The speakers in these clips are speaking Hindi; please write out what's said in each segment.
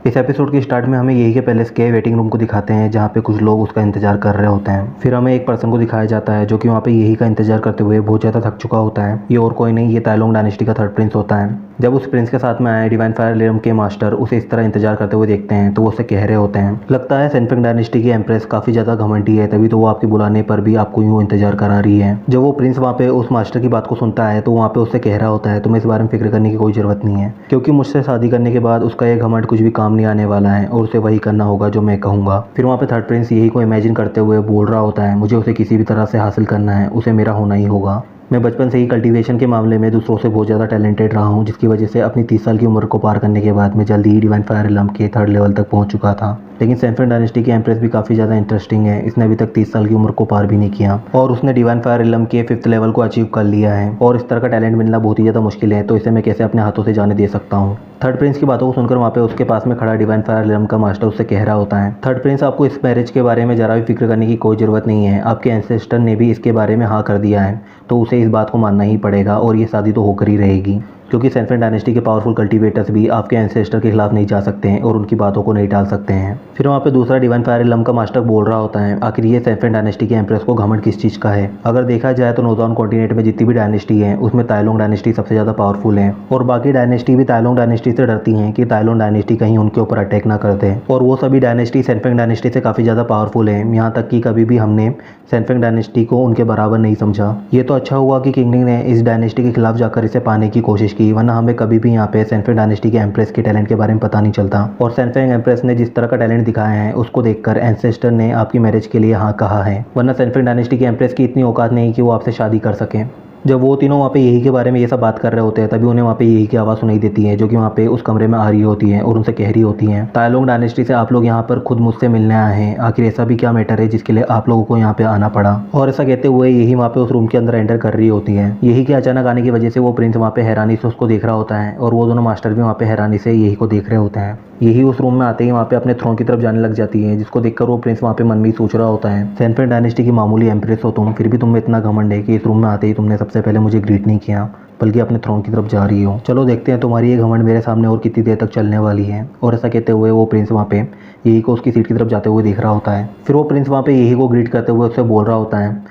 इस एपिसोड के स्टार्ट में हमें यही के पैलेस के वेटिंग रूम को दिखाते हैं जहाँ पे कुछ लोग उसका इंतजार कर रहे होते हैं। फिर हमें एक पर्सन को दिखाया जाता है जो कि वहाँ पे यही का इंतजार करते हुए बहुत ज़्यादा थक चुका होता है। ये और कोई नहीं, ये ताइलोंग डायनेस्टी का थर्ड प्रिंस होता है। जब उस प्रिंस के साथ में आए डिवाइन फायर रिलम के मास्टर उसे इस तरह इंतजार करते हुए देखते हैं तो वो उससे कह रहे होते हैं, लगता है सैनफेंग डायनेस्टी की एम्प्रेस काफ़ी ज़्यादा घमंडी है, तभी तो वो आपके बुलाने पर भी आपको यूँ इंतजार करा रही है। जब वो प्रिंस वहाँ पे उस मास्टर की बात को सुनता है तो वहाँ पे उससे कह रहा होता है, तुम्हें इस बारे में फिक्र करने की कोई ज़रूरत नहीं है, क्योंकि मुझसे शादी करने के बाद उसका ये घमंड कुछ भी काम नहीं आने वाला है और उसे वही करना होगा जो मैं कहूँगा। फिर वहाँ पे थर्ड प्रिंस यही को इमेजिन करते हुए बोल रहा होता है, मुझे उसे किसी भी तरह से हासिल करना है, उसे मेरा होना ही होगा। मैं बचपन से ही कल्टीवेशन के मामले में दूसरों से बहुत ज़्यादा टैलेंटेड रहा हूँ, जिसकी वजह से अपनी 30 साल की उम्र को पार करने के बाद मैं जल्दी ही डिवाइन फायर रिलम के थर्ड लेवल तक पहुँच चुका था। लेकिन सैनफेंग डायनेस्टी की एम्प्रेस भी काफ़ी ज़्यादा इंटरेस्टिंग है। इसने अभी तक 30 साल की उम्र को पार भी नहीं किया और उसने डिवाइन फायर रिलम के 5th लेवल को अचीव कर लिया है और इस तरह का टैलेंट मिलना बहुत ही ज़्यादा मुश्किल है, तो इसे मैं कैसे अपने हाथों से जाने दे सकता हूँ। थर्ड प्रिंस की बातों को सुनकर वहाँ पे उसके पास में खड़ा डिवाइन फायर रिलम का मास्टर उससे कह रहा होता है, थर्ड प्रिंस आपको इस मैरिज के बारे में ज़रा भी फिक्र करने की कोई ज़रूरत नहीं है, आपके एंसेस्टर ने भी इसके बारे में हाँ कर दिया है, तो उसे इस बात को मानना ही पड़ेगा और ये शादी तो होकर ही रहेगी, क्योंकि सैनफेंग डायनेस्टी के पावरफुल कल्टीवेटर्स भी आपके एंसेस्टर के खिलाफ नहीं जा सकते हैं और उनकी बातों को नहीं टाल सकते हैं। फिर वहाँ पे दूसरा डिवाइन फायर रिलम का मास्टर बोल रहा होता है, आखिर ये सैनफेंग डायनेस्टी की एम्प्रेस को घमंड किस चीज़ का है। अगर देखा जाए तो नोज़ॉन कॉन्टिनेंट में जितनी भी डायनेस्टी है उसमें ताइलोंग डायनेस्टी सबसे ज़्यादा पावरफुल है और बाकी डायनेस्टी भी ताइलोंग डायनेस्टी से डरती हैं कि ताइलोंग डायनेस्टी कहीं उनके ऊपर अटैक ना कर दे, और वो सभी डायनेस्टी सैनफेंग डायनेस्टी से काफ़ी ज़्यादा पावरफुल है। यहाँ तक कि कभी भी हमने सैनफेंग डायनेस्टी को उनके बराबर नहीं समझा। ये तो अच्छा हुआ कि किंगडम ने इस डायनेस्टी के खिलाफ जाकर इसे पाने की कोशिश की, वरना हमें कभी भी यहाँ पे सैनफेंग डायनेस्टी के एम्प्रेस के टैलेंट के बारे में पता नहीं चलता। और सैनफेंग एम्प्रेस ने जिस तरह का टैलेंट दिखाया है उसको देखकर एंसेस्टर ने आपकी मैरिज के लिए हाँ कहा है, वरना सैनफेंग डायनेस्टी की एम्प्रेस की इतनी औकात नहीं कि वो आपसे शादी कर सके। जब वो तीनों वहाँ पे यही के बारे में ये सब बात कर रहे होते हैं तभी उन्हें वहाँ पे यही की आवाज़ सुनाई देती है जो कि वहाँ पे उस कमरे में आ रही होती है और उनसे कह रही होती हैं, ताइलोंग डायनेस्टी से आप लोग यहाँ पर खुद मुझसे मिलने आए हैं, आखिर ऐसा भी क्या मैटर है जिसके लिए आप लोगों को यहाँ पे आना पड़ा। और ऐसा कहते हुए यही वहाँ पे उस रूम के अंदर एंटर कर रही होती है। यही के अचानक आने की वजह से वो प्रिंस वहाँ पे हैरानी से उसको देख रहा होता है और वो दोनों मास्टर भी वहाँ पे हैरानी से यही को देख रहे होते हैं। यही उस रूम में आते ही वहाँ पे अपने थ्रोन की तरफ जाने लग जाती है, जिसको देखकर वो प्रिंस वहाँ पे मन में ही सोच रहा होता है, सैनफेंग डायनेस्टी की मामूली एम्प्रेस हो तुम, फिर भी तुम में इतना घमंड है कि इस रूम में आते ही तुमने सबसे पहले मुझे ग्रीट नहीं किया बल्कि अपने थ्रोन की तरफ जा रही हो। चलो देखते हैं तुम्हारी ये घमंड मेरे सामने और कितनी देर तक चलने वाली है। और ऐसा कहते हुए वो प्रिंस वहाँ पे यही को उसकी सीट की तरफ जाते हुए देख रहा होता है। फिर वो प्रिंस वहाँ पे यही को ग्रीट करते हुए उससे बोल रहा होता है,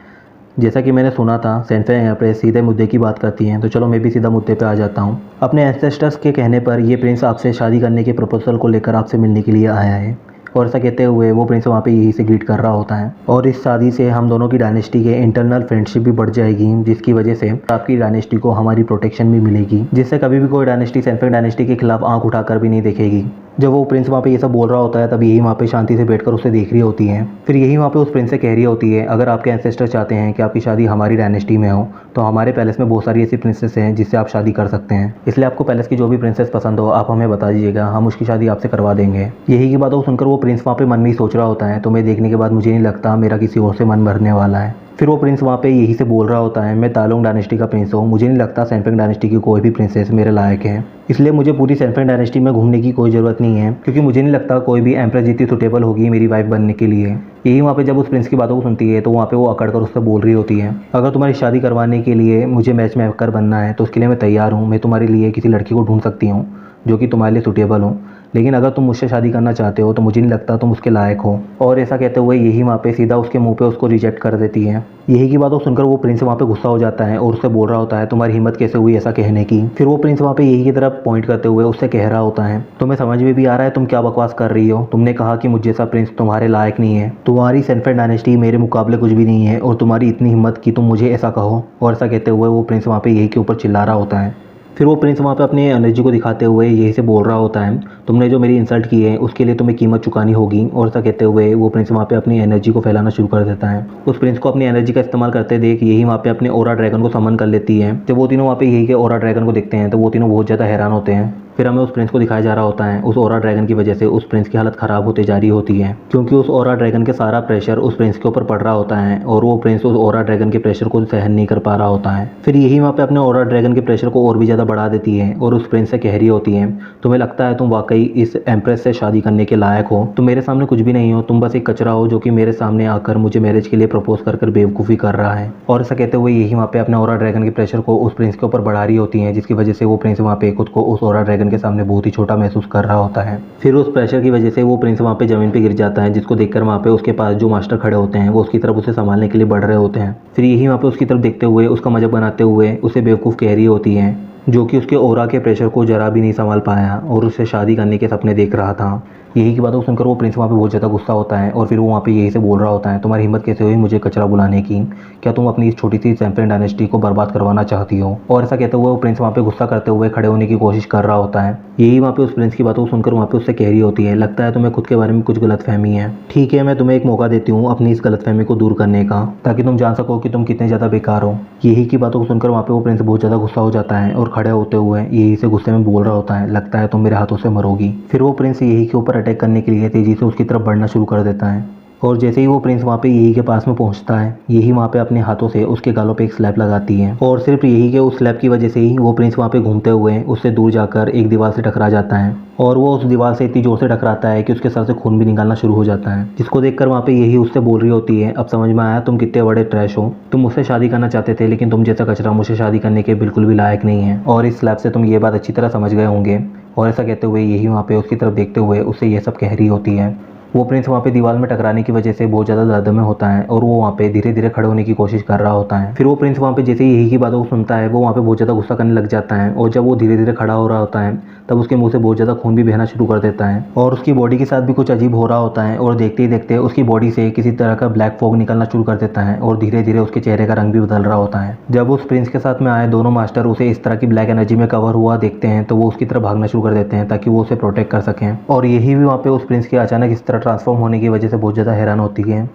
जैसा कि मैंने सुना था सैनफेंग एम्प्रेस सीधे मुद्दे की बात करती हैं, तो चलो मैं भी सीधा मुद्दे पे आ जाता हूँ। अपने एंसेस्टर्स के कहने पर ये प्रिंस आपसे शादी करने के प्रपोजल को लेकर आपसे मिलने के लिए आया है। और ऐसा कहते हुए वो प्रिंस वहाँ पे यही से ग्रीट कर रहा होता है और इस शादी से हम दोनों की डायनेस्टी के इंटरनल फ्रेंडशिप भी बढ़ जाएगी, जिसकी वजह से आपकी डायनेस्टी को हमारी प्रोटेक्शन भी मिलेगी, जिससे कभी भी कोई डायनेस्टी सैनफेंग डायनेस्टी के खिलाफ आंख उठाकर भी नहीं देखेगी। जब वो प्रिंस वहाँ पे ये सब बोल रहा होता है तब यही वहाँ पे शांति से बैठकर उसे देख रही होती है। फिर यही वहाँ पे उस प्रिंस से कह रही होती है, अगर आपके एंसेस्टर चाहते हैं कि आपकी शादी हमारी डायनेस्टी में हो तो हमारे पैलेस में बहुत सारी ऐसी प्रिंसेस हैं जिससे आप शादी कर सकते हैं, इसलिए आपको पैलेस की जो भी प्रिंसेस पसंद हो आप हमें बता दीजिएगा, हम उसकी शादी आपसे करवा देंगे। यही की बातों को सुनकर वो प्रिंस वहाँ पे मन में ही सोच रहा होता है, तुम्हें देखने के बाद मुझे नहीं लगता मेरा किसी और से मन भरने वाला है। फिर वो प्रिंस वहाँ पे यही से बोल रहा होता है, मैं ताइलोंग डायनेस्टी का प्रिंस हूँ, मुझे नहीं लगता सैनफेंग डायनेस्टी की कोई भी प्रिंसेस मेरे लायक है, इसलिए मुझे पूरी सैनफेंग डायनेस्टी में घूमने की कोई ज़रूरत नहीं है, क्योंकि मुझे नहीं लगता कोई भी एम्प्रेस जितनी सुटेबल होगी मेरी वाइफ बनने के लिए। यही वहाँ पे जब उस प्रिंस की बातों को सुनती है तो वहाँ पे वो अकड़ कर उससे बोल रही होती है, अगर तुम्हारी शादी करवाने के लिए मुझे मैच मेकर बनना है तो उसके लिए मैं तैयार हूँ, मैं तुम्हारे लिए किसी लड़की को ढूंढ सकती हूँ जो कि तुम्हारे लिए सुटेबल हो, लेकिन अगर तुम मुझसे शादी करना चाहते हो तो मुझे नहीं लगता तुम उसके लायक हो। और ऐसा कहते हुए यही वहाँ पे सीधा उसके मुंह पे उसको रिजेक्ट कर देती है। यही की बातों सुनकर वो प्रिंस वहाँ पे गुस्सा हो जाता है और उससे बोल रहा होता है, तुम्हारी हिम्मत कैसे हुई ऐसा कहने की। फिर वो प्रिंस वहाँ पे यही की तरफ पॉइंट करते हुए उससे कह रहा होता है, तुम्हें समझ में भी आ रहा है तुम क्या बकवास कर रही हो, तुमने कहा कि मुझे जैसा प्रिंस तुम्हारे लायक नहीं है, तुम्हारी सैनफेंग डायनेस्टी मेरे मुकाबले कुछ भी नहीं है और तुम्हारी इतनी हिम्मत कि तुम मुझे ऐसा कहो। और ऐसा कहते हुए वो प्रिंस वहाँ पे यही के ऊपर चिल्ला रहा होता है। फिर वो प्रिंस वहाँ पे अपनी एनर्जी को दिखाते हुए यही से बोल रहा होता है, तुमने जो मेरी इंसल्ट की है उसके लिए तुम्हें कीमत चुकानी होगी। और ऐसा कहते हुए वो प्रिंस वहाँ पे अपनी एनर्जी को फैलाना शुरू कर देता है। उस प्रिंस को अपनी एनर्जी का इस्तेमाल करते देख यही वहाँ पे अपने ओरा ड्रैगन को समन कर लेती है। जब वो तीनों वहाँ पे यही के ओरा ड्रैगन को देखते हैं तो वो तीनों बहुत ज़्यादा हैरान होते हैं। फिर हमें उस प्रिंस को दिखाया जा रहा होता है, उस ओरा ड्रैगन की वजह से उस प्रिंस की हालत ख़राब होते जा रही होती है, क्योंकि उस ओरा ड्रैगन के सारा प्रेशर उस प्रिंस के ऊपर पड़ रहा होता है और वो प्रिंस उस ओरा ड्रैगन के प्रेशर को सहन नहीं कर पा रहा होता है। फिर यही वहाँ पे अपने ओरा ड्रैगन के प्रेशर को और भी ज़्यादा बढ़ा देती है और उस प्रिंस से कह रही होती है, तुम्हें लगता है तुम वाकई इस एम्प्रेस से शादी करने के लायक हो, तुम मेरे सामने कुछ भी नहीं हो, तुम बस एक कचरा हो जो कि मेरे सामने आकर मुझे मैरिज के लिए प्रपोज कर बेवकूफ़ी कर रहा है। और ऐसा कहते हुए यही वहाँ पे अपने ओरा ड्रैगन के प्रेशर को उस प्रिंस के ऊपर बढ़ा रही होती है, जिसकी वजह से वो प्रिंस वहाँ पे खुद को उस ओरा ड्रैगन ड्रैगन के सामने बहुत ही छोटा महसूस कर रहा होता है। फिर उस प्रेशर की वजह से वो प्रिंस वहाँ पे ज़मीन पे गिर जाता है, जिसको देखकर वहाँ पे उसके पास जो मास्टर खड़े होते हैं वो उसकी तरफ उसे संभालने के लिए बढ़ रहे होते हैं। फिर यही वहाँ पे उसकी तरफ देखते हुए उसका मजाक बनाते हुए उसे बेवकूफ़ कह रही होती है, जो कि उसके ऑरा के प्रेशर को जरा भी नहीं संभाल पाया और उससे शादी करने के सपने देख रहा था। यही की बातों को सुनकर वो प्रिंस वहाँ पे बहुत ज़्यादा गुस्सा होता है और फिर वो वहाँ पे यही से बोल रहा होता है, तुम्हारी हिम्मत कैसे हुई मुझे कचरा बुलाने की? क्या तुम अपनी इस छोटी सी सैम्पलिन डायनेस्टी को बर्बाद करवाना चाहती हो? और ऐसा कहते हुए वो प्रिंस वहाँ पे गुस्सा करते हुए खड़े होने की कोशिश कर रहा होता है। यही वहाँ पे उस प्रिंस की बातों को सुनकर वहाँ पे उससे कह रही होती है, लगता है तुम्हें खुद के बारे में कुछ गलतफहमी है। ठीक है, मैं तुम्हें एक मौका देती हूँ अपनी इस गलतफहमी को दूर करने का, ताकि तुम जान सको कि तुम कितने ज़्यादा बेकार हो। यही की बातों को सुनकर वहाँ पे वो प्रिंस बहुत ज़्यादा गुस्सा हो जाता है और खड़े होते हुए यही से गुस्से में बोल रहा होता है, लगता है तुम मेरे हाथों से मरोगी। फिर वो प्रिंस यही के ऊपर अटैक करने के लिए तेजी से उसकी तरफ बढ़ना शुरू कर देता है और जैसे ही वो प्रिंस वहाँ पे यही के पास में पहुँचता है, यही वहाँ पे अपने हाथों से उसके गालों पे एक स्लैप लगाती है और सिर्फ यही के उस स्लैप की वजह से ही वो प्रिंस वहाँ पे घूमते हुए उससे दूर जाकर एक दीवार से टकरा जाता है और वो उस दीवार से इतनी जोर से टकराता है कि उसके सर से खून भी निकालना शुरू हो जाता है, जिसको देखकर वहाँ पे यही उससे बोल रही होती है, अब समझ में आया तुम कितने बड़े ट्रैश हो। तुम मुझसे शादी करना चाहते थे लेकिन तुम जैसा कचरा मुझसे शादी करने के बिल्कुल भी लायक नहीं है और इस स्लैप से तुम ये बात अच्छी तरह समझ गए होंगे। और ऐसा कहते हुए यही वहाँ पे उसकी तरफ देखते हुए उससे ये सब कह रही होती है। वो प्रिंस वहाँ पे दीवार में टकराने की वजह से बहुत ज़्यादा दर्द में होता है और वो वहाँ पे धीरे धीरे खड़े होने की कोशिश कर रहा होता है। फिर वो प्रिंस वहाँ पे जैसे ही यही की बातों को सुनता है वो वहाँ पे बहुत ज़्यादा गुस्सा करने लग जाता है और जब वो धीरे धीरे खड़ा हो रहा होता है तब उसके मुंह से बहुत ज़्यादा खून भी बहना शुरू कर देता है और उसकी बॉडी के साथ भी कुछ अजीब हो रहा होता है और देखते ही देखते उसकी बॉडी से किसी तरह का ब्लैक फॉग निकलना शुरू कर देता है और धीरे धीरे उसके चेहरे का रंग भी बदल रहा होता है। जब उस प्रिंस के साथ में आए दोनों मास्टर उसे इस तरह की ब्लैक एनर्जी में कवर हुआ देखते हैं तो वो उसकी तरफ भागना शुरू कर देते हैं ताकि वो उसे प्रोटेक्ट कर सकें और यही भी वहाँ पे उस प्रिंस के अचानक इस तरह ट्रांसफॉर्म होने की वजह से बहुत ज़्यादा हैरान होती है।